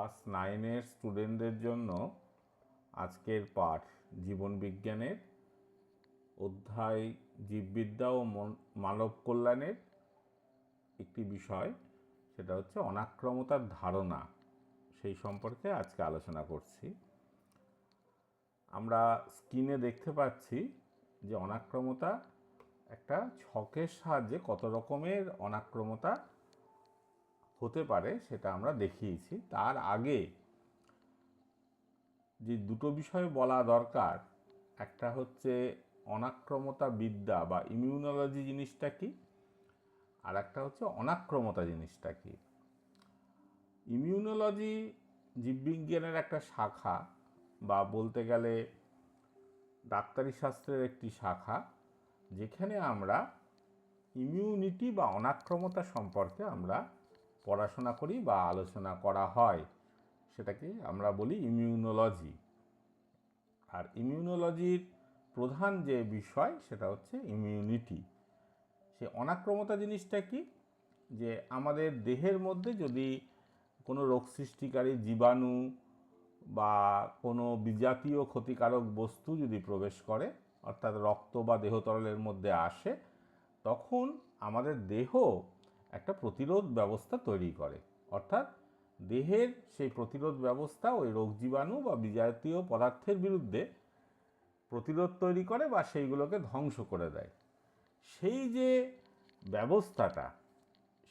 Class 9-এর স্টুডেন্টদের জন্য আজকের পাঠ জীবন বিজ্ঞানের অধ্যায় জীববিদ্যা ও মানব কল্যাণের একটি বিষয়, সেটা হচ্ছে অনাক্রমতার ধারণা। সেই সম্পর্কে আজকে আলোচনা করছি। আমরা স্ক্রিনে দেখতে পাচ্ছি যে অনাক্রমতা একটা ছকের সাহায্যে কত রকমের অনাক্রমতা হতে পারে সেটা আমরা দেখিয়েছি। তার আগে যে দুটো বিষয় বলা দরকার, একটা হচ্ছে অনাক্রমতা বিদ্যা বা ইমিউনোলজি জিনিসটা কি, আর একটা হচ্ছে অনাক্রমতা জিনিসটা কি। ইমিউনোলজি জীববিজ্ঞানের একটা শাখা, বা বলতে গেলে ডাক্তারি শাস্ত্রের একটি শাখা, যেখানে আমরা ইমিউনিটি বা অনাক্রমতা সম্পর্কে আমরা পড়াশোনা করি বা আলোচনা করা হয়, সেটাকে আমরা বলি ইমিউনোলজি। আর ইমিউনোলজির প্রধান যে বিষয় সেটা হচ্ছে ইমিউনিটি। সে অনাক্রমতা জিনিসটা কি, যে আমাদের দেহের মধ্যে যদি কোনো রোগ সৃষ্টিকারী জীবাণু বা কোনো বিজাতীয় ক্ষতিকারক বস্তু যদি প্রবেশ করে, অর্থাৎ রক্ত বা দেহতরলের মধ্যে আসে, তখন আমাদের দেহ একটা প্রতিরোধ ব্যবস্থা তৈরি করে। অর্থাৎ দেহের সেই প্রতিরোধ ব্যবস্থা ওই রোগ জীবাণু বা বিজাতীয় পদার্থের বিরুদ্ধে প্রতিরোধ তৈরি করে বা সেইগুলোকে ধ্বংস করে দেয়। সেই যে ব্যবস্থাটা,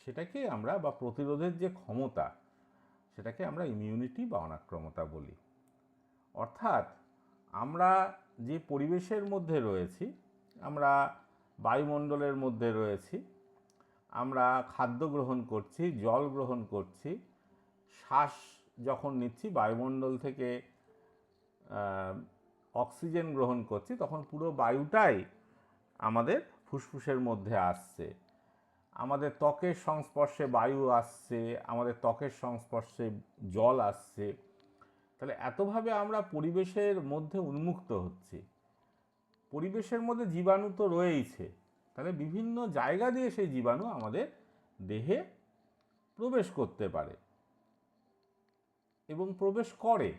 সেটাকে আমরা, বা প্রতিরোধের যে ক্ষমতা, সেটাকে আমরা ইমিউনিটি বা অনাক্রমতা বলি। অর্থাৎ আমরা যে পরিবেশের মধ্যে রয়েছি, আমরা বায়ুমণ্ডলের মধ্যে রয়েছি, আমরা খাদ্য গ্রহণ করছি, জল গ্রহণ করছি, শ্বাস যখন নিচ্ছি বায়ুমণ্ডল থেকে অক্সিজেন গ্রহণ করছি, তখন পুরো বায়ুটাই আমাদের ফুসফুসের মধ্যে আসছে। আমাদের ত্বকের সংস্পর্শে বায়ু আসছে, আমাদের ত্বকের সংস্পর্শে জল আসছে। তাহলে এতভাবে আমরা পরিবেশের মধ্যে উন্মুক্ত হচ্ছি। পরিবেশের মধ্যে জীবাণু তো রয়েইছে, তাহলে বিভিন্ন জায়গা দিয়ে সেই জীবাণু আমাদের দেহে প্রবেশ করতে পারে এবং প্রবেশ করে।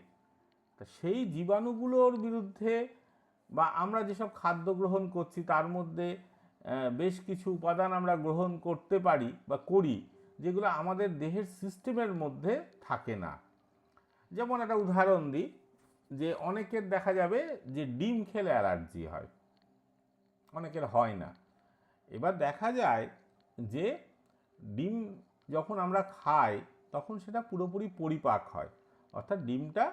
তা সেই জীবাণুগুলোর বিরুদ্ধে, বা আমরা যেসব খাদ্য গ্রহণ করছি তার মধ্যে বেশ কিছু উপাদান আমরা গ্রহণ করতে পারি বা করি, যেগুলো আমাদের দেহের সিস্টেমের মধ্যে থাকে না। যেমন একটা উদাহরণ দিই, যে অনেকের দেখা যাবে যে ডিম খেলে অ্যালার্জি হয়, অনেকের হয় না। এবার দেখা যায় যে ডিম যখন আমরা খাই তখন সেটা পুরোপুরি পরিপাক হয়, অর্থাৎ ডিমটা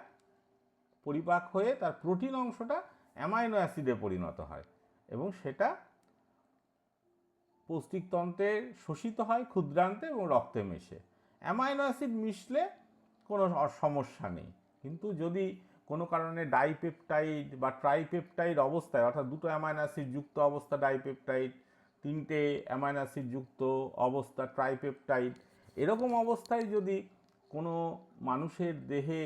পরিপাক হয়ে তার প্রোটিন অংশটা অ্যামাইনো অ্যাসিডে পরিণত হয় এবং সেটা পৌষ্টিকতন্ত্রে শোষিত হয় ক্ষুদ্রান্তে এবং রক্তে মেশে। অ্যামাইনো অ্যাসিড মিশলে কোনো সমস্যা নেই, কিন্তু যদি কোনো কারণে ডাইপেপটাইড বা ট্রাইপেপটাইড অবস্থায়, অর্থাৎ দুটো অ্যামাইনো অ্যাসিড যুক্ত অবস্থা ডাইপেপটাইড, তিনটে অ্যামাইনো অ্যাসিড যুক্ত অবস্থা ট্রাইপেপটাইড, এরকম অবস্থায় যদি কোনো মানুষের দেহে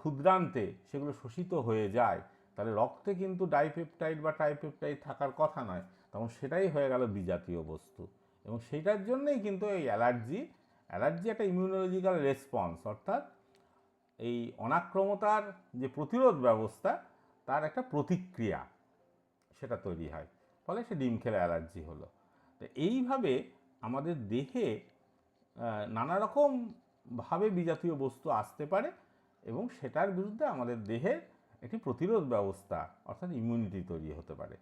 ক্ষুদ্রান্তে সেগুলো শোষিত হয়ে যায়, তাহলে রক্তে কিন্তু ডাইপেপটাইড বা ট্রাইপেপটাইড থাকার কথা নয়, তখন সেটাই হয়ে গেল বিজাতীয় বস্তু। এবং সেইটার জন্যই কিন্তু এই অ্যালার্জি একটা ইমিউনোলজিক্যাল রেসপন্স, অর্থাৎ এই অনাক্রমতার যে প্রতিরোধ ব্যবস্থা তার একটা প্রতিক্রিয়া সেটা তৈরি হয়, ফলে সে ডিম খেলে অ্যালার্জি হলো। তো এইভাবে আমাদের দেহে নানা রকমভাবে বিজাতীয় বস্তু আসতে পারে এবং সেটার বিরুদ্ধে আমাদের দেহের একটি প্রতিরোধ ব্যবস্থা, অর্থাৎ ইমিউনিটি তৈরি হতে পারে।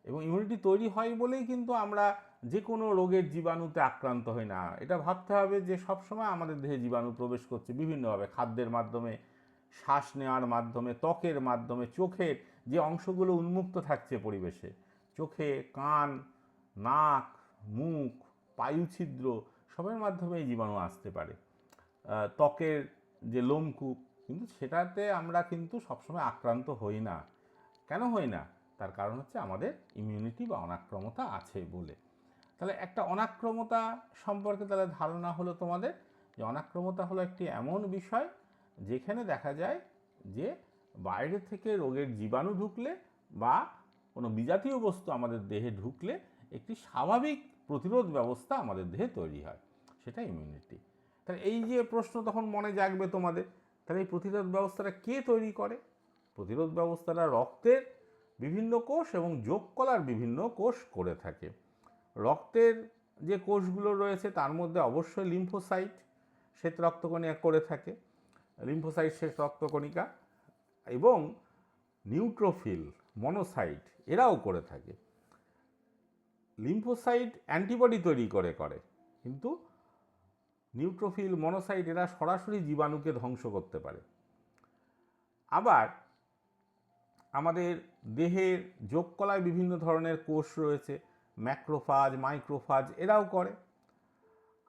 এবং ইমিউনিটি তৈরি হয় বলেই কিন্তু আমরা যে কোনো রোগের জীবাণুতে আক্রান্ত হই না। এটা ভাবতে হবে যে সবসময় আমাদের দেহে জীবাণু প্রবেশ করছে বিভিন্নভাবে, খাদ্যের মাধ্যমে, শ্বাস নেওয়ার মাধ্যমে, ত্বকের মাধ্যমে, চোখের যে অংশগুলো উন্মুক্ত থাকছে পরিবেশে, চোখে, কান, নাক, মুখ, পায়ুছিদ্র, সবের মাধ্যমে এই জীবাণু আসতে পারে। ত্বকের যে লোমকূপ, কিন্তু সেটাতে আমরা কিন্তু সবসময় আক্রান্ত হই না। কেন হই না? তার কারণ হচ্ছে আমাদের ইমিউনিটি বা অনাক্রমতা আছে বলে। তাহলে একটা অনাক্রমতা সম্পর্কে তাহলে ধারণা হলো তোমাদের, যে অনাক্রমতা হলো একটি এমন বিষয় যেখানে দেখা যায় যে বাইরে থেকে রোগের জীবাণু ঢুকলে বা কোনো বিজাতীয় বস্তু আমাদের দেহে ঢুকলে একটি স্বাভাবিক প্রতিরোধ ব্যবস্থা আমাদের দেহে তৈরি হয়, সেটা ইমিউনিটি। তাহলে এই যে প্রশ্ন তখন মনে জাগবে তোমাদের, তাহলে এই প্রতিরোধ ব্যবস্থাটা কে তৈরি করে? প্রতিরোধ ব্যবস্থাটা রক্তের বিভিন্ন কোষ এবং যোগকলার বিভিন্ন কোষ করে থাকে। রক্তের যে কোষগুলো রয়েছে তার মধ্যে অবশ্যই লিম্ফোসাইট শ্বেত রক্তকণিকা করে থাকে, লিম্ফোসাইট শ্বেত রক্তকণিকা, এবং নিউট্রোফিল, মনোসাইট এরাও করে থাকে। লিম্ফোসাইট অ্যান্টিবডি তৈরি করে, কিন্তু নিউট্রোফিল, মনোসাইট এরা সরাসরি জীবাণুকে ধ্বংস করতে পারে। আবার আমাদের দেহের যোগকলায় বিভিন্ন ধরনের কোষ রয়েছে, ম্যাক্রোফাজ, মাইক্রোফাজ এরাও করে।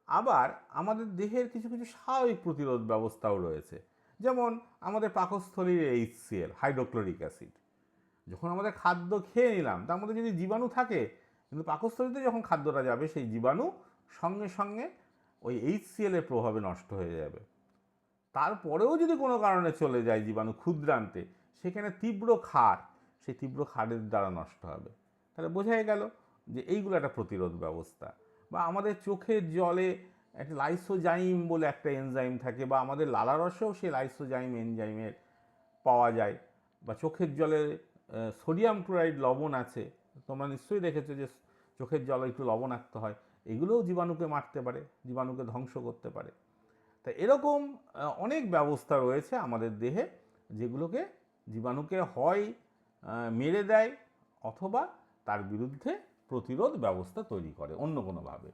আবার আমাদের দেহের কিছু কিছু স্বাভাবিক প্রতিরোধ ব্যবস্থাও রয়েছে, যেমন আমাদের পাকস্থলীর HCl, হাইড্রোক্লোরিক অ্যাসিড। যখন আমাদের খাদ্য খেয়ে নিলাম তার মধ্যে যদি জীবাণু থাকে, কিন্তু পাকস্থলীতে যখন খাদ্যটা যাবে সেই জীবাণু সঙ্গে সঙ্গে ওই HCl এর প্রভাবে নষ্ট হয়ে যাবে। তারপরেও যদি কোনো কারণে চলে যায় জীবাণু ক্ষুদ্রান্তে, সেখানে তীব্র ক্ষার, সেই তীব্র ক্ষারের দ্বারা নষ্ট হবে। তাহলে বোঝাই গেল যে এইগুলো একটা প্রতিরোধ ব্যবস্থা। বা আমাদের চোখের জলে একটা লাইসোজাইম বলে একটা এনজাইম থাকে, বা আমাদের লালারসেও সেই লাইসোজাইম এনজাইমের পাওয়া যায়। বা চোখের জলে সোডিয়াম ক্লোরাইড লবণ আছে, তোমরা নিশ্চয়ই দেখেছো যে চোখের জল একটু লবণাক্ত হয়, এগুলোও জীবাণুকে মারতে পারে, জীবাণুকে ধ্বংস করতে পারে। তা এরকম অনেক ব্যবস্থা রয়েছে আমাদের দেহে, যেগুলোকে জীবাণুকে হয় মেরে দেয় অথবা তার বিরুদ্ধে প্রতিরোধ ব্যবস্থা তৈরি করে অন্য কোনোভাবে।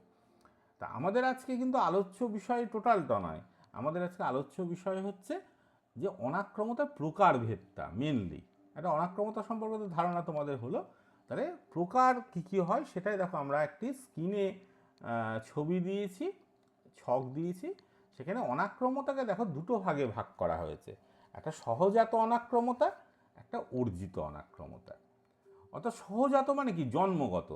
তা আমাদের আজকে কিন্তু আলোচ্য বিষয় টোটালটা নয়, আমাদের আজকে আলোচ্য বিষয় হচ্ছে যে অনাক্রমতার প্রকারভেদটা মেনলি। একটা অনাক্রমতা সম্পর্কিত ধারণা তোমাদের হলো, তাহলে প্রকার কী কী হয় সেটাই দেখো আমরা একটি স্ক্রিনে ছবি দিয়েছি, ছক দিয়েছি। সেখানে অনাক্রমতাকে দেখো দুটো ভাগে ভাগ করা হয়েছে, একটা সহজাত অনাক্রমতা, একটা অর্জিত অনাক্রমতা। অর্থাৎ সহজাত মানে কি, জন্মগত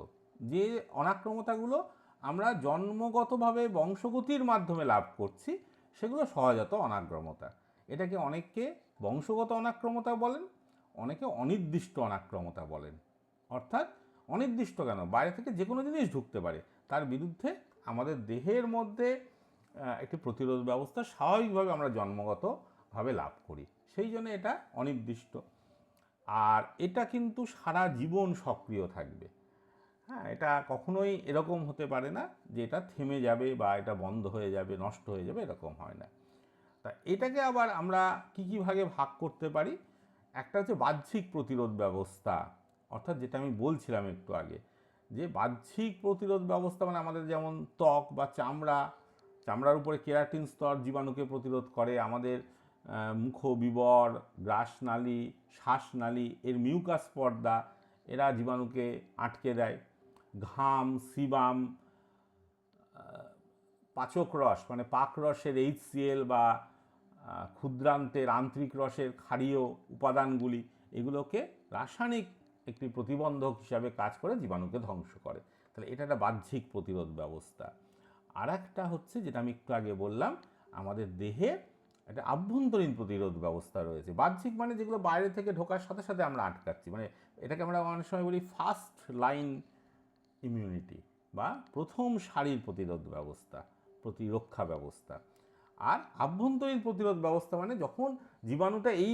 যে অনাক্রমতাগুলো আমরা জন্মগতভাবে বংশগতির মাধ্যমে লাভ করছি সেগুলো সহজাত অনাক্রমতা। এটাকে অনেকে বংশগত অনাক্রমতা বলেন, অনেকে অনির্দিষ্ট অনাক্রমতা বলেন। অর্থাৎ অনির্দিষ্ট কেন, বাইরে থেকে যে কোনো জিনিস ঢুকতে পারে, তার বিরুদ্ধে আমাদের দেহের মধ্যে একটি প্রতিরোধ ব্যবস্থা স্বাভাবিকভাবে আমরা জন্মগতভাবে লাভ করি, সেই জন্য এটা অনির্দিষ্ট। আর এটা কিন্তু সারা জীবন সক্রিয় থাকবে। হ্যাঁ, এটা কখনোই এরকম হতে পারে না যে এটা থেমে যাবে বা এটা বন্ধ হয়ে যাবে, নষ্ট হয়ে যাবে, এরকম হয় না। তা এটাকে আবার আমরা কী কী ভাগে ভাগ করতে পারি, একটা হচ্ছে বাহ্যিক প্রতিরোধ ব্যবস্থা, অর্থাৎ যেটা আমি বলছিলাম একটু আগে, যে বাহ্যিক প্রতিরোধ ব্যবস্থা মানে আমাদের যেমন ত্বক বা চামড়ার উপরে কেরাটিন স্তর জীবাণুকে প্রতিরোধ করে, আমাদের মুখবিবর, গ্রাসনালী, শ্বাসনালী এর মিউকাস পর্দা এরা জীবাণুকে আটকে দেয়। ঘাম, সিবাম, পাচক রস মানে পাক রসের HCl বা ক্ষুদ্রান্তের আন্তরিক রসের ক্ষারীয় উপাদানগুলি, এগুলোকে রাসায়নিক একটি প্রতিবন্ধক হিসাবে কাজ করে জীবাণুকে ধ্বংস করে। তাহলে এটা একটা বাহ্যিক প্রতিরোধ ব্যবস্থা। আর একটা হচ্ছে যেটা আমি একটু আগে বললাম, আমাদের দেহে একটা আভ্যন্তরীণ প্রতিরোধ ব্যবস্থা রয়েছে। বাহ্যিক মানে যেগুলো বাইরে থেকে ঢোকার সাথে সাথে আমরা আটকাচ্ছি, মানে এটাকে আমরা অনেক সময় বলি ফার্স্ট লাইন ইমিউনিটি বা প্রথম সারির প্রতিরোধ ব্যবস্থা, প্রতিরক্ষা ব্যবস্থা। আর আভ্যন্তরীণ প্রতিরোধ ব্যবস্থা মানে যখন জীবাণুটা এই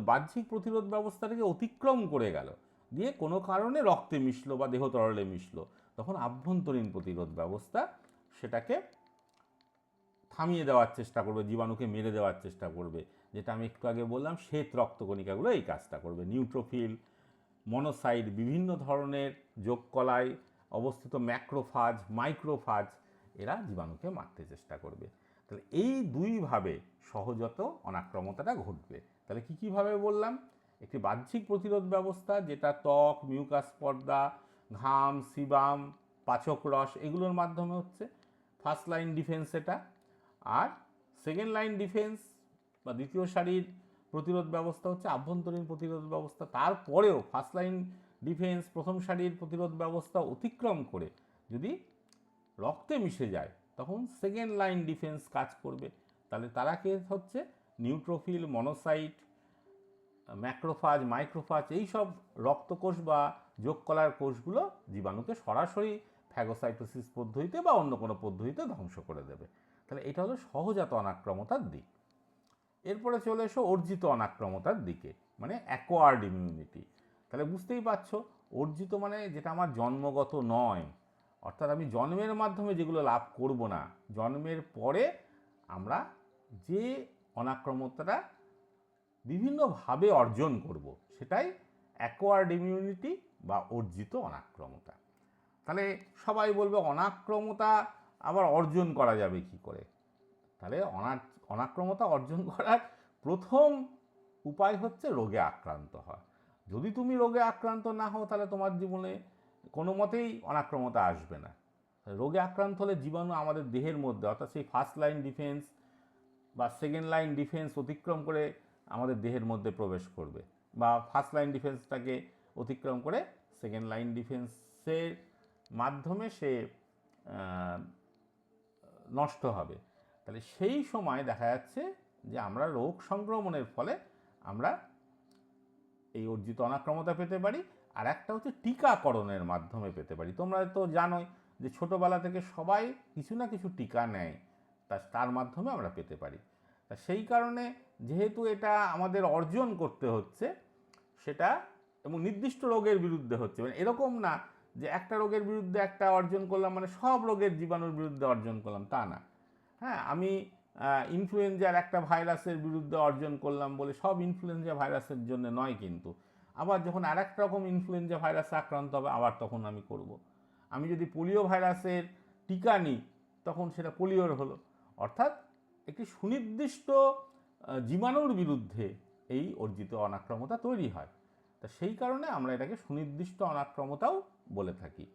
বাহ্যিক প্রতিরোধ ব্যবস্থাটাকে অতিক্রম করে গেল, দিয়ে কোনো কারণে রক্তে মিশলো বা দেহ তরলে মিশলো, তখন আভ্যন্তরীণ প্রতিরোধ ব্যবস্থা সেটাকে থামিয়ে দেওয়ার চেষ্টা করবে, জীবাণুকে মেরে দেওয়ার চেষ্টা করবে। যেটা আমি একটু আগে বললাম, শ্বেত রক্তকণিকাগুলো এই কাজটা করবে। নিউট্রোফিল, মনোসাইট, বিভিন্ন ধরনের যোগকলায় অবস্থিত ম্যাক্রোফাজ, মাইক্রোফাজ এরা জীবাণুকে মারতে চেষ্টা করবে। তাহলে এই দুইভাবে সহজাত অনাক্রমতাটা ঘটবে। তাহলে কী কীভাবে বললাম, একটি বাহ্যিক প্রতিরোধ ব্যবস্থা যেটা ত্বক, মিউকাস পর্দা, ঘাম, সিবাম, পাচক রস এগুলোর মাধ্যমে হচ্ছে ফার্স্ট লাইন ডিফেন্স এটা। আর সেকেন্ড লাইন ডিফেন্স বা দ্বিতীয় সারির প্রতিরোধ ব্যবস্থা হচ্ছে আভ্যন্তরীণ প্রতিরোধ ব্যবস্থা। তারপরেও ফার্স্ট লাইন ডিফেন্স, প্রথম সারির প্রতিরোধ ব্যবস্থা অতিক্রম করে যদি রক্তে মিশে যায় তখন সেকেন্ড লাইন ডিফেন্স কাজ করবে। তাহলে তারা কে হচ্ছে নিউট্রোফিল, মনোসাইট, ম্যাক্রোফাজ, মাইক্রোফাজ, এইসব রক্তকোষ বা যোগকলার কোষগুলো জীবাণুকে সরাসরি ফ্যাগোসাইটোসিস পদ্ধতিতে বা অন্য কোনো পদ্ধতিতে ধ্বংস করে দেবে। তাহলে এটা হলো সহজাত অনাক্রমতার দিক। এরপরে চলে এসো অর্জিত অনাক্রমতার দিকে, মানে অ্যাকোয়ার্ড ইমিউনিটি। তাহলে বুঝতেই পারছো, অর্জিত মানে যেটা আমার জন্মগত নয়, অর্থাৎ আমি জন্মের মাধ্যমে যেগুলো লাভ করব না, জন্মের পরে আমরা যে অনাক্রমতাটা বিভিন্নভাবে অর্জন করব, সেটাই অ্যাকোয়ার্ড ইমিউনিটি বা অর্জিত অনাক্রমতা। তাহলে সবাই বলবে অনাক্রমতা আবার অর্জন করা যাবে কি করে? তাহলে অনাক্রমতা অর্জন করার প্রথম উপায় হচ্ছে রোগে আক্রান্ত হওয়া। যদি তুমি রোগে আক্রান্ত না হও, তাহলে তোমার জীবনে কোনো মতেই অনাক্রমতা আসবে না। রোগে আক্রান্ত হলে জীবাণু আমাদের দেহের মধ্যে, অর্থাৎ সেই ফার্স্ট লাইন ডিফেন্স বা সেকেন্ড লাইন ডিফেন্স অতিক্রম করে আমাদের দেহের মধ্যে প্রবেশ করবে, বা ফার্স্ট লাইন ডিফেন্সটাকে অতিক্রম করে সেকেন্ড লাইন ডিফেন্সের মাধ্যমে সে নষ্ট হবে। তাহলে সেই সময় দেখা যাচ্ছে যে আমরা রোগ সংক্রমণের ফলে আমরা এই অর্জিত অনাক্রমতা পেতে পারি। আর একটা হচ্ছে টিকাকরণের মাধ্যমে পেতে পারি। তোমরা তো জানোই যে ছোটোবেলা থেকে সবাই কিছু না কিছু টিকা নেয়, তার মাধ্যমে আমরা পেতে পারি। তা সেই কারণে যেহেতু এটা আমাদের অর্জন করতে হচ্ছে সেটা, এবং নির্দিষ্ট রোগের বিরুদ্ধে হচ্ছে, মানে এরকম না যে একটা রোগের বিরুদ্ধে একটা অর্জন করলাম মানে সব রোগের জীবাণুর বিরুদ্ধে অর্জন করলাম, তা না। হ্যাঁ, আমি ইনফ্লুয়েঞ্জার একটা ভাইরাসের বিরুদ্ধে অর্জন করলাম বলে সব ইনফ্লুয়েঞ্জা ভাইরাসের জন্য নয় কিন্তু। আবার যখন আর এক রকম ইনফ্লুয়েঞ্জা ভাইরাসে আক্রান্ত হবে আবার তখন আমি করব। আমি যদি পোলিও ভাইরাসের টিকা নিই তখন সেটা পোলিওর হলো। অর্থাৎ একটি সুনির্দিষ্ট জীবাণুর বিরুদ্ধে এই অর্জিত অনাক্রমতা তৈরি হয়। তা সেই কারণে আমরা এটাকে সুনির্দিষ্ট অনাক্রমতাও বলে থাকি,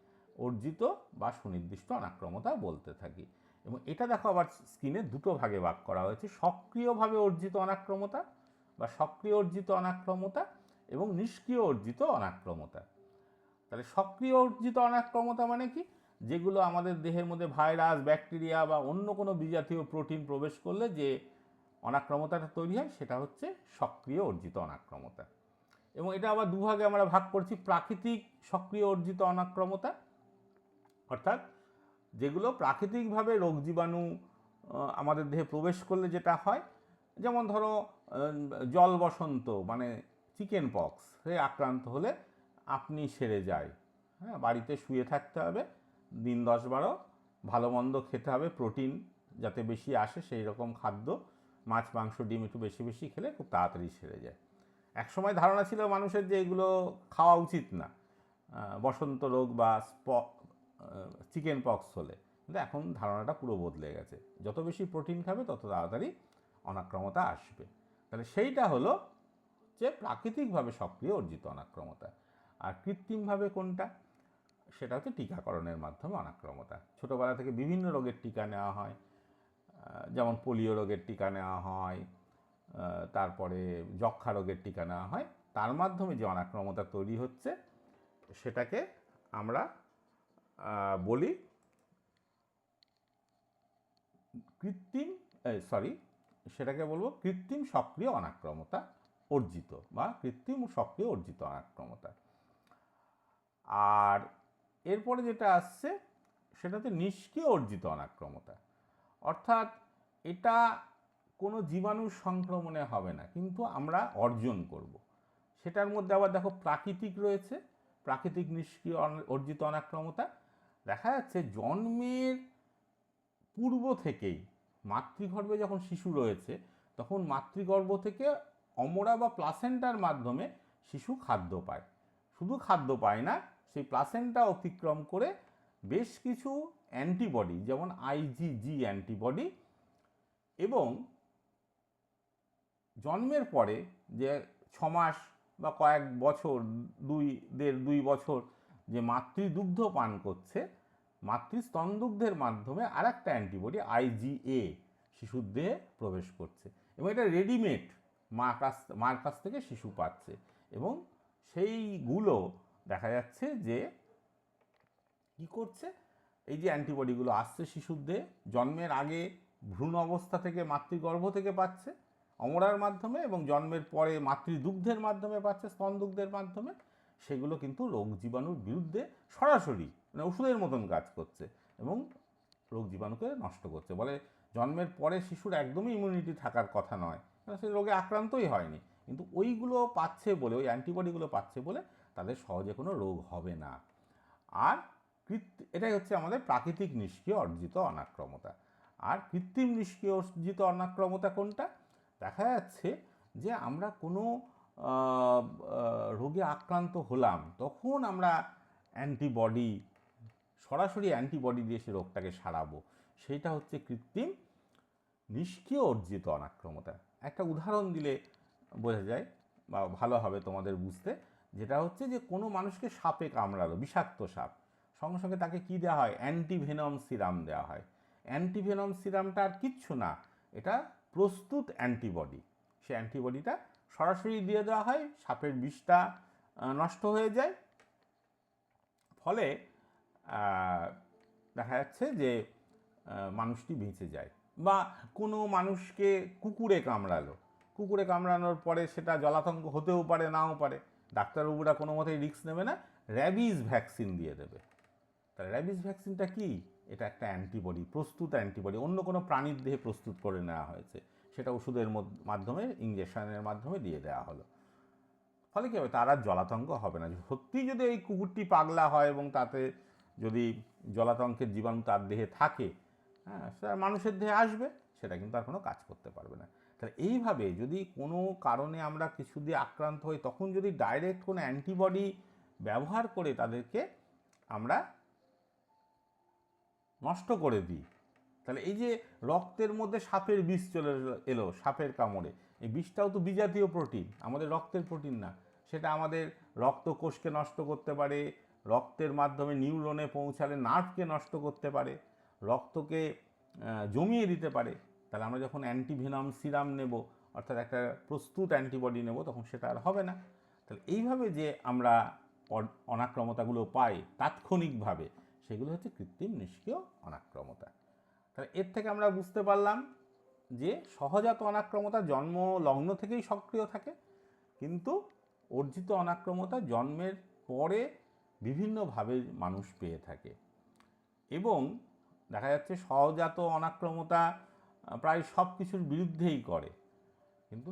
অর্জিত বা সুনির্দিষ্ট অনাক্রমতা বলতে থাকি। এবং এটা দেখো আবার স্ক্রিনে দুটো ভাগে ভাগ করা হয়েছে, সক্রিয়ভাবে অর্জিত অনাক্রমতা বা সক্রিয় অর্জিত অনাক্রমতা এবং নিষ্ক্রিয় অর্জিত অনাক্রমতা। তাহলে সক্রিয় অর্জিত অনাক্রমতা মানে কি? যেগুলো আমাদের দেহের মধ্যে ভাইরাস, ব্যাকটেরিয়া বা অন্য কোনো বিজাতীয় প্রোটিন প্রবেশ করলে যে অনাক্রমতাটা তৈরি হয় সেটা হচ্ছে সক্রিয় অর্জিত অনাক্রমতা। এবং এটা আবার দুভাগে আমরা ভাগ করছি, প্রাকৃতিক সক্রিয় অর্জিত অনাক্রমতা, অর্থাৎ যেগুলো প্রাকৃতিকভাবে রোগ জীবাণু আমাদের দেহে প্রবেশ করলে যেটা হয়, যেমন ধরো জল বসন্ত মানে চিকেন পক্স হয়ে আক্রান্ত হলে আপনি সেরে যায়। হ্যাঁ, বাড়িতে শুয়ে থাকতে হবে, দিন 10-12 ভালো মন্দ খেতে হবে, প্রোটিন যাতে বেশি আসে সেই রকম খাদ্য, মাছ মাংস ডিম একটু বেশি বেশি খেলে খুব তাড়াতাড়ি সেরে যায়। একসময় ধারণা ছিল মানুষের যে এগুলো খাওয়া উচিত না বসন্ত রোগ বা চিকেন পক্স হলে, কিন্তু এখন ধারণাটা পুরো বদলে গেছে। যত বেশি প্রোটিন খাবে তত তাড়াতাড়ি অনাক্রমতা আসবে। তাহলে সেইটা হলো যে প্রাকৃতিকভাবে সক্রিয় অর্জিত অনাক্রমতা। আর কৃত্রিমভাবে কোনটা? সেটা হচ্ছে টিকাকরণের মাধ্যমে অনাক্রমতা। ছোটোবেলা থেকে বিভিন্ন রোগের টিকা নেওয়া হয়, যেমন পোলিও রোগের টিকা নেওয়া হয়, তারপরে যক্ষ্মা রোগের টিকা নেওয়া হয়। তার মাধ্যমে যে অনাক্রমতা তৈরি হচ্ছে সেটাকে আমরা বলি সেটাকে বলবো কৃত্রিম সক্রিয় অনাক্রমতা অর্জিত বা কৃত্রিম সক্রিয় অর্জিত অনাক্রমতা। আর এরপরে যেটা আসছে সেটা হচ্ছে নিষ্ক্রিয় অর্জিত অনাক্রমতা, অর্থাৎ এটা কোনো জীবাণুর সংক্রমণে হবে না, কিন্তু আমরা অর্জন করব। সেটার মধ্যে আবার দেখো প্রাকৃতিক রয়েছে, প্রাকৃতিক নিষ্ক্রিয় অর্জিত অনাক্রমতা। দেখা যাচ্ছে জন্মের পূর্ব থেকেই মাতৃগর্ভে যখন শিশু রয়েছে তখন মাতৃগর্ভ থেকে অমরা বা প্লাসেন্টার মাধ্যমে শিশু খাদ্য পায়। শুধু খাদ্য পায় না, সেই প্লাসেন্টা অতিক্রম করে বেশ কিছু অ্যান্টিবডি, যেমন আইজিজি অ্যান্টিবডি, এবং জন্মের পরে যে 6 মাস বা কয়েক বছর, 2 বছর যে মাতৃদুগ্ধ পান করছে, মাতৃস্তনদুগ্ধের মাধ্যমে আর একটা অ্যান্টিবডি আইজিএ শিশুর দেহে প্রবেশ করছে, এবং এটা রেডিমেড মার কাছ থেকে শিশু পাচ্ছে। এবং সেইগুলো দেখা যাচ্ছে যে কি করছে, এই যে অ্যান্টিবডিগুলো আসছে শিশুর দেহে, জন্মের আগে ভ্রূণ অবস্থা থেকে মাতৃগর্ভ থেকে পাচ্ছে অমরার মাধ্যমে, এবং জন্মের পরে মাতৃদুগ্ধের মাধ্যমে পাচ্ছে, স্তনদুগ্ধের মাধ্যমে। সেগুলো কিন্তু রোগ জীবাণুর বিরুদ্ধে সরাসরি মানে ওষুধের মতন কাজ করছে, এবং রোগ জীবাণুকে নষ্ট করছে। বলে জন্মের পরে শিশুর একদমই ইমিউনিটি থাকার কথা নয়, সে রোগে আক্রান্তই হয়নি, কিন্তু ওইগুলো পাচ্ছে বলে, ওই অ্যান্টিবডিগুলো পাচ্ছে বলে তাদের সহজে কোনো রোগ হবে না। আর এটাই হচ্ছে আমাদের প্রাকৃতিক নিষ্ক্রিয় অর্জিত অনাক্রমতা। আর কৃত্রিম নিষ্ক্রিয় অর্জিত অনাক্রমতা কোনটা? দেখা যাচ্ছে যে আমরা কোনো রোগে আক্রান্ত হলাম, তখন আমরা অ্যান্টিবডি, সরাসরি অ্যান্টিবডি দিয়ে সে রোগটাকে সারাবো, সেইটা হচ্ছে কৃত্রিম নিষ্ক্রিয় অর্জিত অনাক্রমতা। একটা উদাহরণ দিলে বোঝা যায় বা ভালো হবে তোমাদের বুঝতে, যেটা হচ্ছে যে কোনো মানুষকে সাপে কামড়ালো, বিষাক্ত সাপ, সঙ্গে সঙ্গে তাকে কি দেওয়া হয়? অ্যান্টিভেনম সিরাম দেওয়া হয়। অ্যান্টিভেনম সিরামটা আর কিচ্ছু না, এটা প্রস্তুত অ্যান্টিবডি। সে অ্যান্টিবডিটা সরাসরি দিয়ে দেওয়া হয়, সাপের বিষটা নষ্ট হয়ে যায়, ফলে দেখা যাচ্ছে যে মানুষটি বেঁচে যায়। বা কোনো মানুষকে কুকুরে কামড়ালো, কুকুরে কামড়ানোর পরে সেটা জলাতঙ্ক হতেও পারে, নাও পারে, ডাক্তারবাবুরা কোনো মতেই রিস্ক নেবে না, র্যাবিস ভ্যাকসিন দিয়ে দেবে। তাহলে র্যাবিস ভ্যাকসিনটা কি? এটা একটা অ্যান্টিবডি, প্রস্তুত অ্যান্টিবডি, অন্য কোনো প্রাণীর দেহে প্রস্তুত করে নেওয়া হয়েছে, সেটা ওষুধের মাধ্যমে, ইঞ্জেকশনের মাধ্যমে দিয়ে দেওয়া হলো। ফলে কী হবে? তার আর জলাতঙ্ক হবে না। সত্যিই যদি এই কুকুরটি পাগলা হয় এবং তাতে যদি জলাতঙ্কের জীবাণু তার দেহে থাকে, হ্যাঁ, সেটা মানুষের দেহে আসবে, সেটা কিন্তু আর কোনো কাজ করতে পারবে না। তাহলে এইভাবে যদি কোনো কারণে আমরা কিছু দিয়ে আক্রান্ত হই, তখন যদি ডাইরেক্ট কোনো অ্যান্টিবডি ব্যবহার করে তাদেরকে আমরা নষ্ট করে দিই, তাহলে এই যে রক্তের মধ্যে সাপের বিষ চলে এলো সাপের কামড়ে, এই বিষটাও তো বিজাতীয় প্রোটিন, আমাদের রক্তের প্রোটিন না, সেটা আমাদের রক্তকোষকে নষ্ট করতে পারে, রক্তের মাধ্যমে নিউরনে পৌঁছালে নার্ভকে নষ্ট করতে পারে, রক্তকে জমিয়ে দিতে পারে। তাহলে আমরা যখন অ্যান্টিভেনম সিরাম নেব, অর্থাৎ একটা প্রস্তুত অ্যান্টিবডি নেব, তখন সেটা আর হবে না। তাহলে এইভাবে যে আমরা অনাক্রমতাগুলো পাই তাৎক্ষণিকভাবে, সেগুলো হচ্ছে কৃত্রিম নিষ্ক্রিয় অনাক্রমতা। তাহলে এর থেকে আমরা বুঝতে পারলাম যে সহজাত অনাক্রমতা জন্ম লগ্ন থেকেই সক্রিয় থাকে, কিন্তু অর্জিত অনাক্রমতা জন্মের পরে বিভিন্নভাবে মানুষ পেয়ে থাকে। এবং দেখা যাচ্ছে সহজাত অনাক্রমতা প্রায় সব কিছুর বিরুদ্ধেই করে, কিন্তু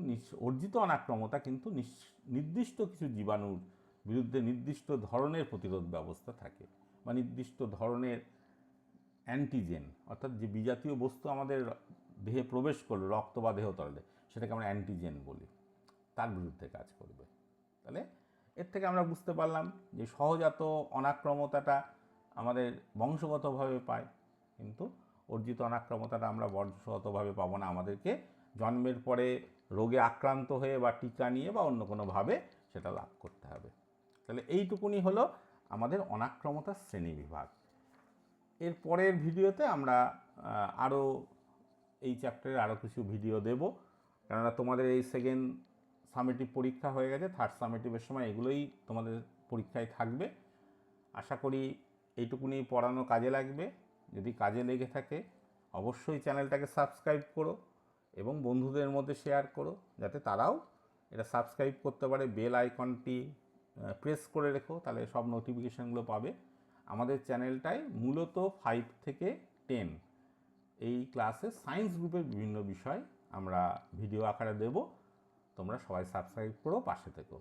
অর্জিত অনাক্রমতা কিন্তু নির্দিষ্ট কিছু জীবাণুর বিরুদ্ধে নির্দিষ্ট ধরনের প্রতিরোধ ব্যবস্থা থাকে, বা নির্দিষ্ট ধরনের অ্যান্টিজেন, অর্থাৎ যে বিজাতীয় বস্তু আমাদের দেহে প্রবেশ করলো রক্ত বা দেহতলে, সেটাকে আমরা অ্যান্টিজেন বলি, তার বিরুদ্ধে কাজ করবে। তাহলে এর থেকে আমরা বুঝতে পারলাম যে সহজাত অনাক্রমতাটা আমাদের বংশগতভাবে পাই, কিন্তু অর্জিত অনাক্রমতাটা আমরা বংশগতভাবে পাবো না, আমাদেরকে জন্মের পরে রোগে আক্রান্ত হয়ে বা টিকা নিয়ে বা অন্য কোনোভাবে সেটা লাভ করতে হবে। তাহলে এইটুকুনি হলো আমাদের অনাক্রমতার শ্রেণীবিভাগ। এর পরের ভিডিওতে আমরা আরও এই চ্যাপ্টারের আরও কিছু ভিডিও দেব, কেননা তোমাদের এই সেকেন্ড সামেটিভ পরীক্ষা হয়ে গেছে, থার্ড সামেটিভের সময় এগুলোই তোমাদের পরীক্ষায় থাকবে। আশা করি এইটুকুনি পড়ানো কাজে লাগবে। যদি কাজে লেগে থাকে অবশ্যই চ্যানেলটাকে সাবস্ক্রাইব করো এবং বন্ধুদের মধ্যে শেয়ার করো, যাতে তারাও এটা সাবস্ক্রাইব করতে পারে। বেল আইকনটি প্রেস করে রেখো, তাহলে সব নোটিফিকেশানগুলো পাবে। আমাদের চ্যানেলটায় মূলত 5 থেকে 10 এই ক্লাসে সায়েন্স গ্রুপের বিভিন্ন বিষয় আমরা ভিডিও আকারে দেব। তোমরা সবাই সাবস্ক্রাইব করো, পাশে থেকো।